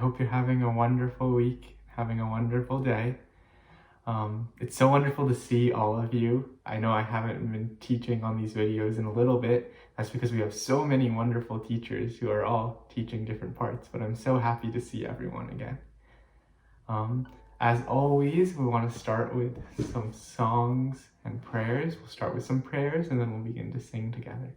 hope you're having a wonderful week, having a wonderful day. It's so wonderful to see all of you. I know I haven't been teaching on these videos in a little bit. That's because we have so many wonderful teachers who are all teaching different parts, but I'm so happy to see everyone again. As always, we want to start with some songs and prayers. We'll start with some prayers and then we'll begin to sing together.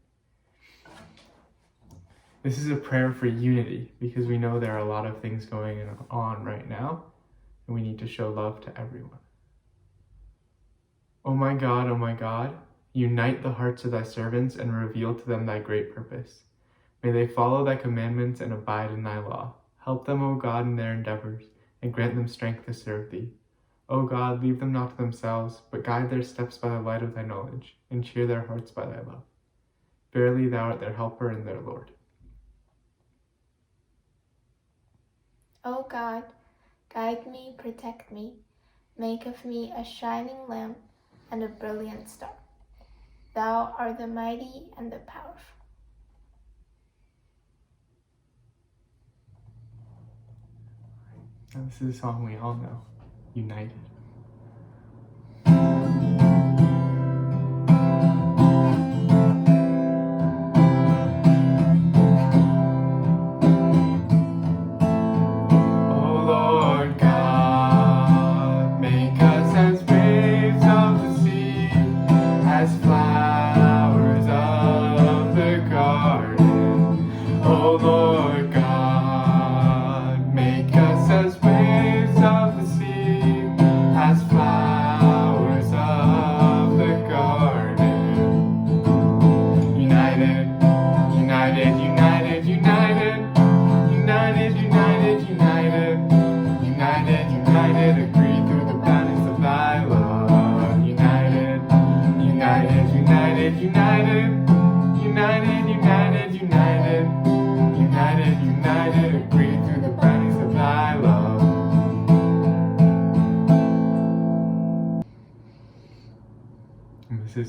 This is a prayer for unity because we know there are a lot of things going on right now and we need to show love to everyone. O my God, unite the hearts of thy servants and reveal to them thy great purpose. May they follow thy commandments and abide in thy law. Help them, O God, in their endeavors, and grant them strength to serve thee. O God, leave them not to themselves, but guide their steps by the light of thy knowledge, and cheer their hearts by thy love. Verily thou art their helper and their Lord. O God, guide me, protect me, make of me a shining lamp and a brilliant star. Thou art the mighty and the powerful. And this is a song we all know, United.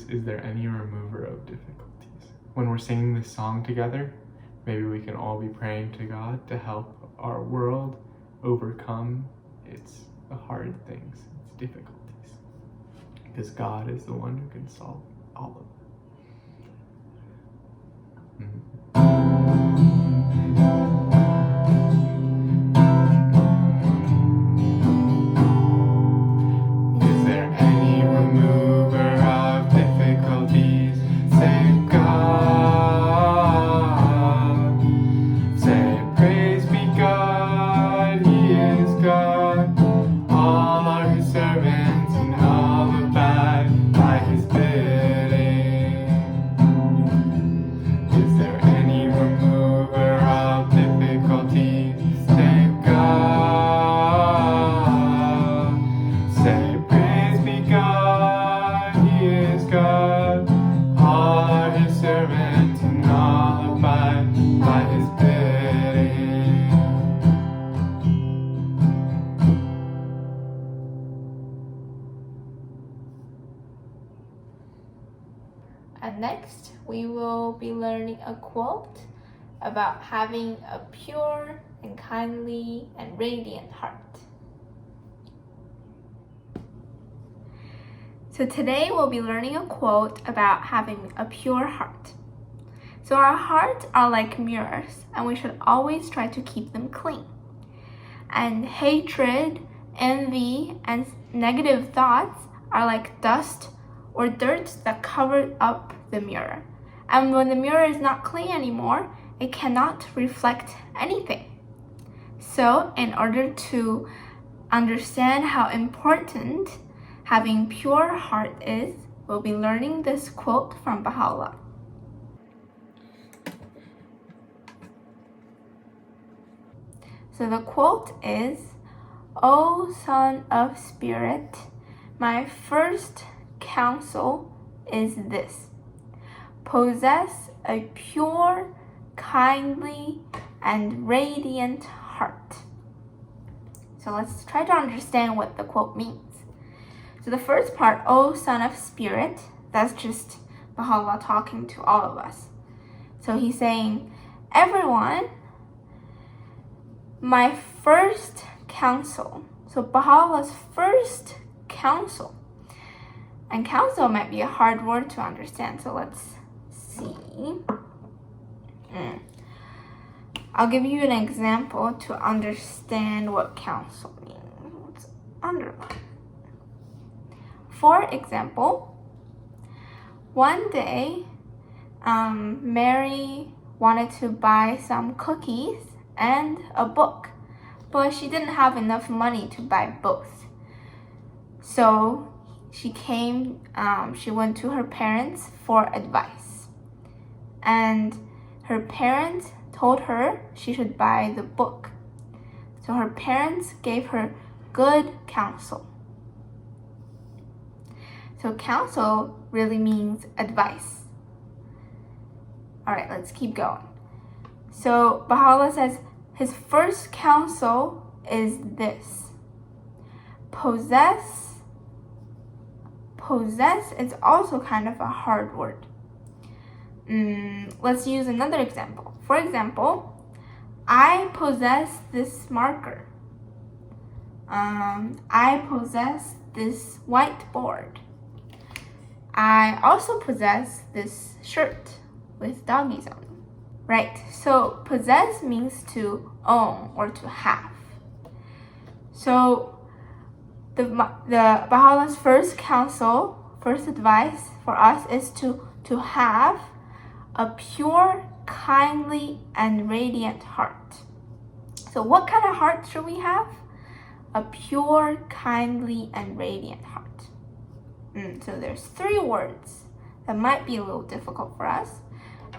Is there any remover of difficulties? When we're singing this song together, maybe we can all be praying to God to help our world overcome its hard things, its difficulties. Because God is the one who can solve all of them. And next, we will be learning a quote about having a pure and kindly and radiant heart. So today we'll be learning a quote about having a pure heart. So our hearts are like mirrors, and we should always try to keep them clean. And hatred, envy, and negative thoughts are like dust or dirt that cover up the mirror. And when the mirror is not clean anymore, it cannot reflect anything. So in order to understand how important having pure heart is, we'll be learning this quote from Baha'i. So the quote is, "O Son of Spirit, my first counsel is this: possess a pure, kindly, and radiant heart." So let's try to understand what the quote means. So the first part, "O Son of Spirit," that's just Baha'u'llah talking to all of us. So he's saying, everyone my first counsel. So Baha'u'llah's first counsel. And counsel might be a hard word to understand. So let's see. I'll give you an example to understand what counsel means. Let's underline. For example, one day, Mary wanted to buy some cookies and a book, but she didn't have enough money to buy both. So she went to her parents for advice. And her parents told her she should buy the book. So her parents gave her good counsel. So counsel really means advice. All right, let's keep going. So Baha'u'llah says his first counsel is this. Possess is also kind of a hard word. Let's use another example. For example, I possess this marker. I possess this whiteboard. I also possess this shirt with doggies on it. Right, so possess means to own or to have. So the Baha'u'llah's first advice for us is to have a pure, kindly, and radiant heart. So what kind of heart should we have? A pure, kindly, and radiant heart. So there's 3 words that might be a little difficult for us.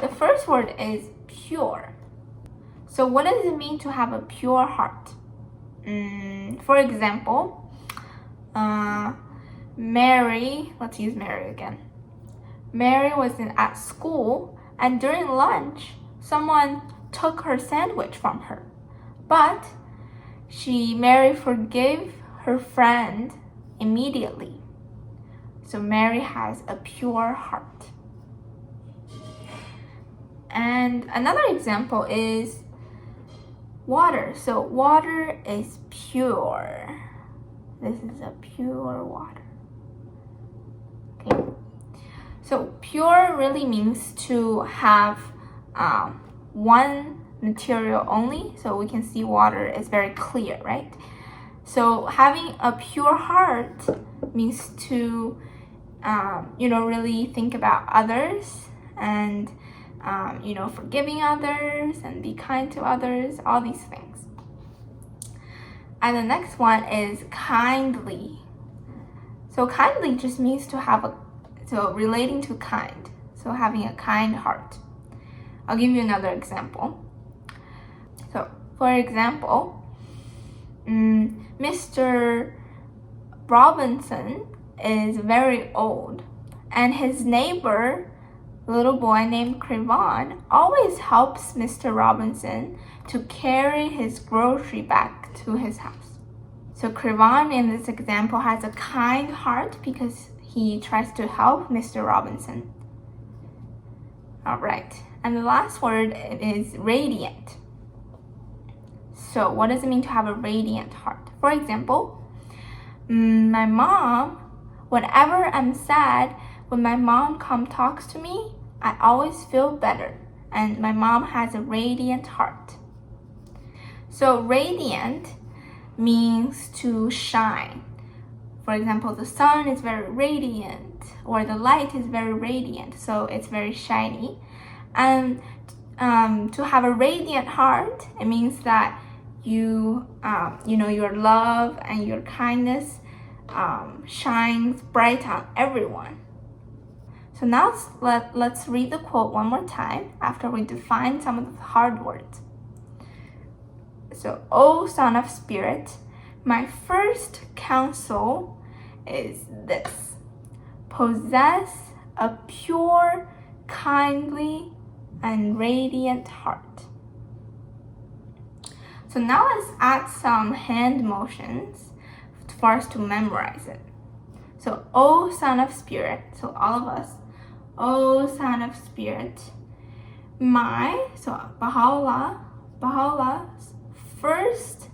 The first word is pure. So what does it mean to have a pure heart? For example, Mary, let's use Mary again. Mary was at school, and during lunch, someone took her sandwich from her. But Mary forgave her friend immediately. So Mary has a pure heart. And another example is water. So water is pure. This is a pure water. Okay. So pure really means to have one material only. So we can see water is very clear, right? So having a pure heart means to, really think about others and, forgiving others and be kind to others, all these things. And the next one is kindly. So kindly just means to have relating to kind. So having a kind heart. I'll give you another example. So for example, Mr. Robinson is very old, and his neighbor, little boy named Crevan, always helps Mr. Robinson to carry his grocery back to his house. So Crevan in this example has a kind heart because he tries to help Mr. Robinson. All right, and the last word is radiant. So what does it mean to have a radiant heart? For example, my mom, whenever I'm sad, when my mom talks to me, I always feel better. And my mom has a radiant heart. So radiant means to shine. For example, the sun is very radiant, or the light is very radiant, so it's very shiny. And to have a radiant heart, it means that your love and your kindness shines bright on everyone. So now let's read the quote one more time after we define some of the hard words. So, O son of spirit, my first counsel is this: possess a pure, kindly, and radiant heart. So now let's add some hand motions for us to memorize it. So, O son of spirit, so all of us, O son of spirit, so Baha'u'llah's first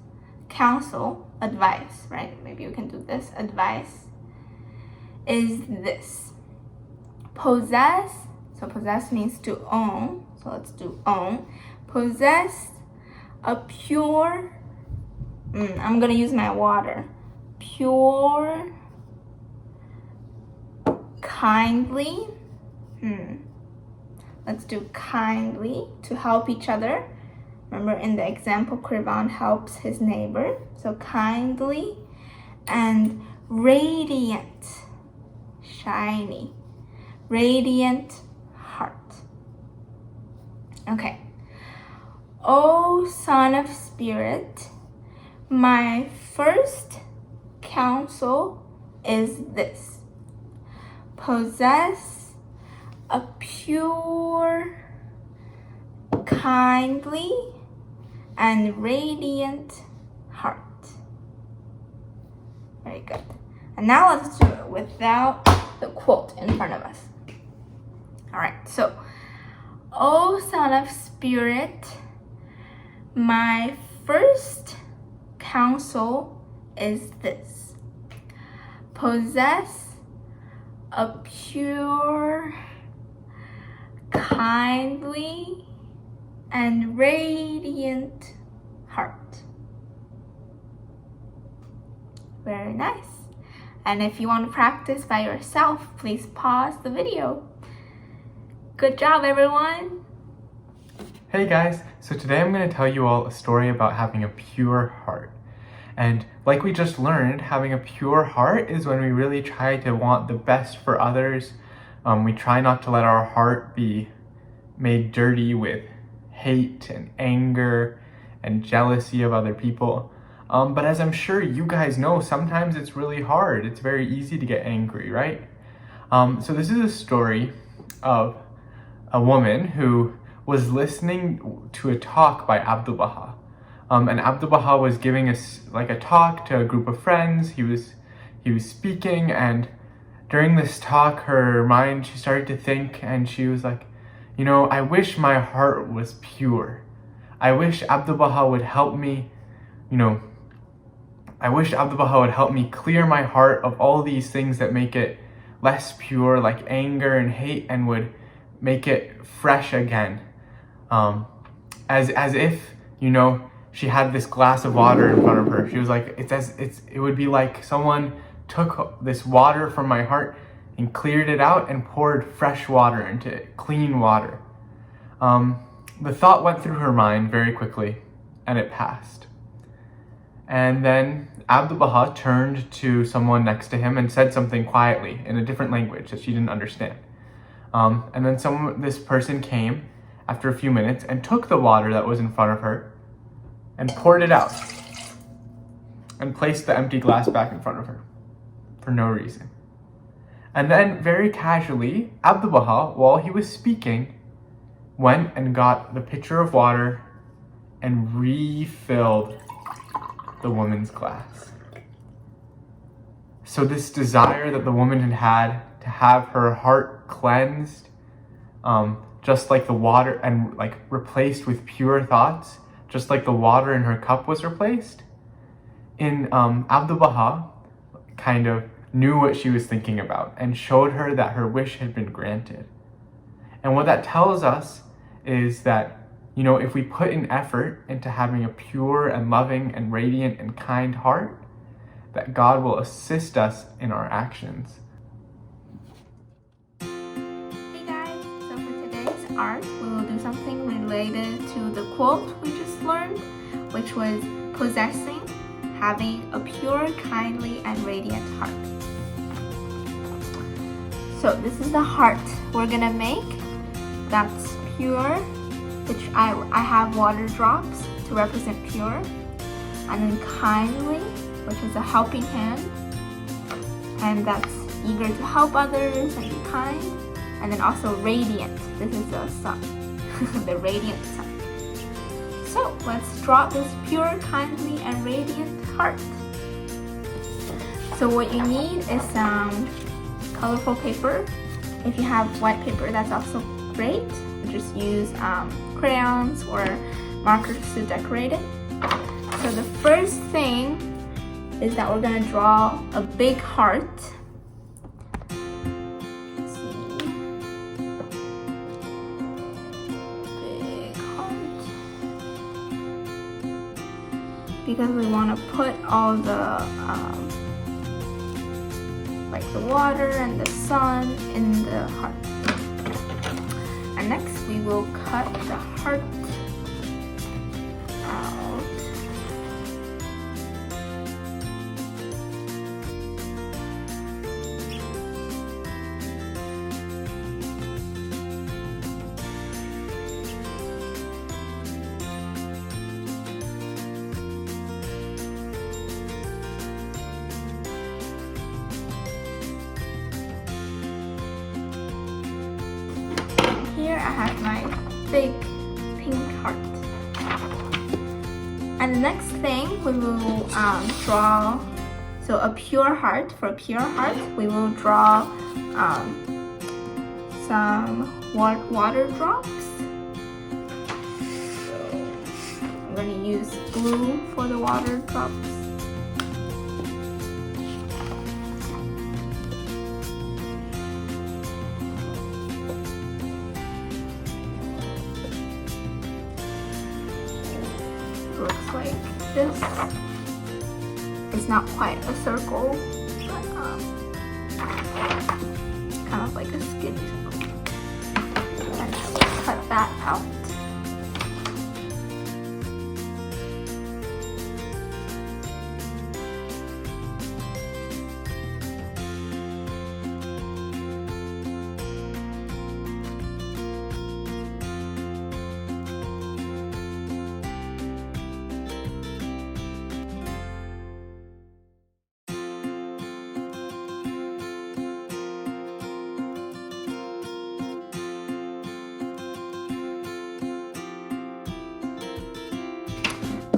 advice, right? Maybe you can do this. Advice is this. Possess. So possess means to own. So let's do own. Possess a pure, I'm gonna use my water. Pure, kindly, let's do kindly, to help each other. Remember in the example, Krivan helps his neighbor. So kindly and radiant, shiny, radiant heart. Okay. O son of spirit, my first counsel is this. Possess a pure, kindly, and radiant heart. Very good. And now let's do it without the quote in front of us. All right, so, O son of spirit, my first counsel is this. Possess a pure, kindly, and radiant heart. Very nice. And if you want to practice by yourself, please pause the video. Good job, everyone. Hey guys, so today I'm going to tell you all a story about having a pure heart. And like we just learned, having a pure heart is when we really try to want the best for others. We try not to let our heart be made dirty with hate and anger and jealousy of other people. But as I'm sure you guys know, sometimes it's really hard. It's very easy to get angry, right? So this is a story of a woman who was listening to a talk by Abdu'l-Baha. And Abdu'l-Baha was giving us like a talk to a group of friends. He was speaking, and during this talk, her mind, she started to think, and she was like, you know, I wish my heart was pure. I wish Abdu'l-Baha would help me, I wish Abdu'l-Baha would help me clear my heart of all these things that make it less pure, like anger and hate, and would make it fresh again. As if, she had this glass of water in front of her. She was like, it would be like someone took this water from my heart and cleared it out and poured fresh water into it, clean water. The thought went through her mind very quickly, and it passed. And then Abdu'l-Baha turned to someone next to him and said something quietly in a different language that she didn't understand. And then this person came after a few minutes and took the water that was in front of her and poured it out and placed the empty glass back in front of her for no reason. And then very casually, Abdu'l-Baha, while he was speaking, went and got the pitcher of water and refilled the woman's glass. So this desire that the woman had had to have her heart cleansed, just like the water, and like replaced with pure thoughts, just like the water in her cup was replaced, Abdu'l-Baha kind of knew what she was thinking about and showed her that her wish had been granted. And what that tells us is that, if we put in effort into having a pure and loving and radiant and kind heart, that God will assist us in our actions. Hey guys, so for today's art, we will do something related to the quote we just learned, which was possessing, having a pure, kindly, and radiant heart. So this is the heart we're gonna make. That's pure, which I have water drops to represent pure, and then kindly, which is a helping hand, and that's eager to help others and be kind, and then also radiant. This is the sun, the radiant sun. So let's draw this pure, kindly, and radiant heart. So what you need is some colorful paper. If you have white paper, that's also great. Just use crayons or markers to decorate it. So the first thing is that we're gonna draw a big heart. Let's see. Big heart. Because we want to put all the like the water and the sun in the heart. And next we will cut the heart out. Here I have my big pink heart. And the next thing we will draw, so a pure heart. For a pure heart, we will draw some water drops. So I'm going to use blue for the water drops. Looks like this. It's not quite a circle, but kind of like a skinny circle. Let's cut that out.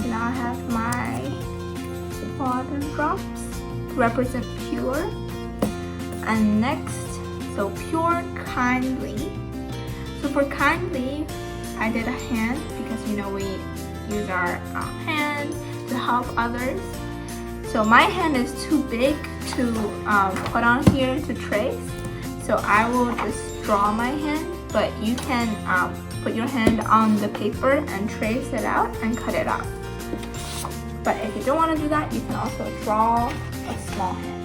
Now I have my water drops to represent pure. And next, so pure, kindly. So for kindly, I did a hand because you know we use our hand to help others. So my hand is too big to put on here to trace. So I will just draw my hand, but you can put your hand on the paper and trace it out and cut it out. But if you don't want to do that, you can also draw a small hand.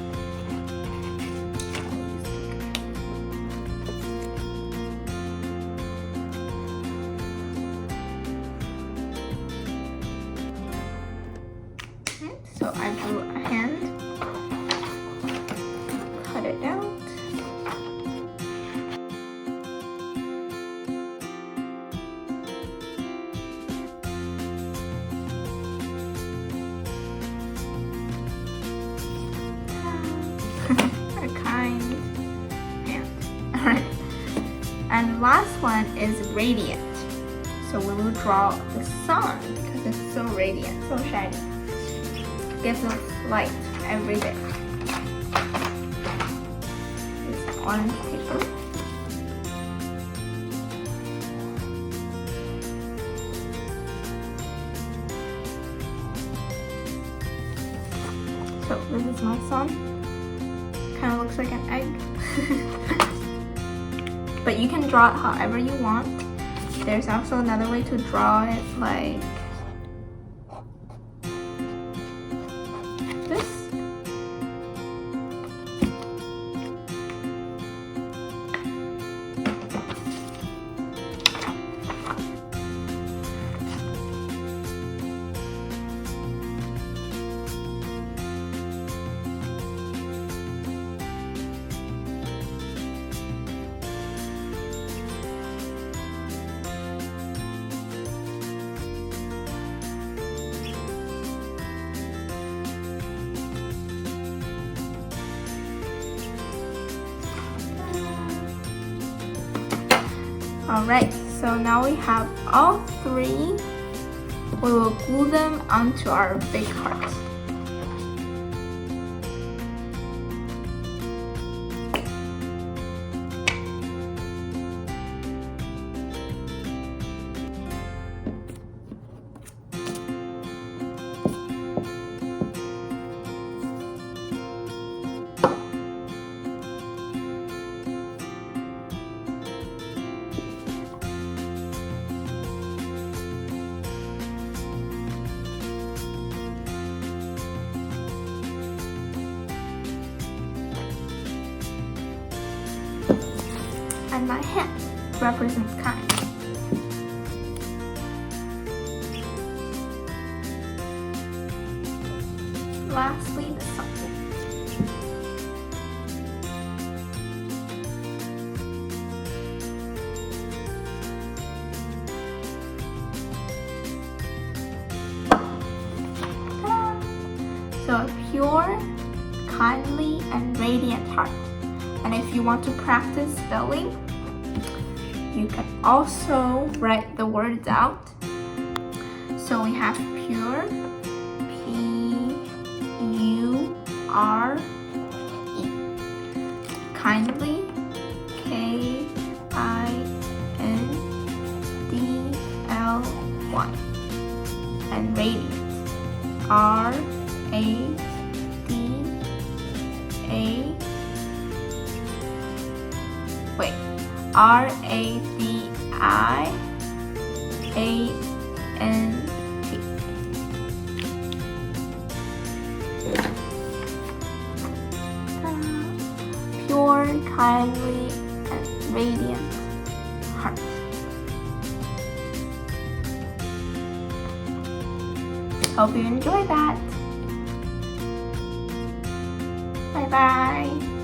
So I drew a hand, cut it out. A kind hand. Alright. And the last one is radiant. So we will draw the sun because it's so radiant, so shiny. Gives us light every day. It's orange paper. So this is my sun. Kind of looks like an egg. But you can draw it however you want. There's also another way to draw it, like this. Alright, so now we have all three. We will glue them onto our big heart. and my hand represents kind. Lastly, the subject. So a pure, kindly, and radiant heart. And if you want to practice spelling, you can also write the words out. So we have pure, P-U-R-E. Kindly, K-I-N-D-L-Y. And radiant, R-A-D-I-A-N-T. Pure, kindly, and radiant heart. Hope you enjoyed that. Bye bye.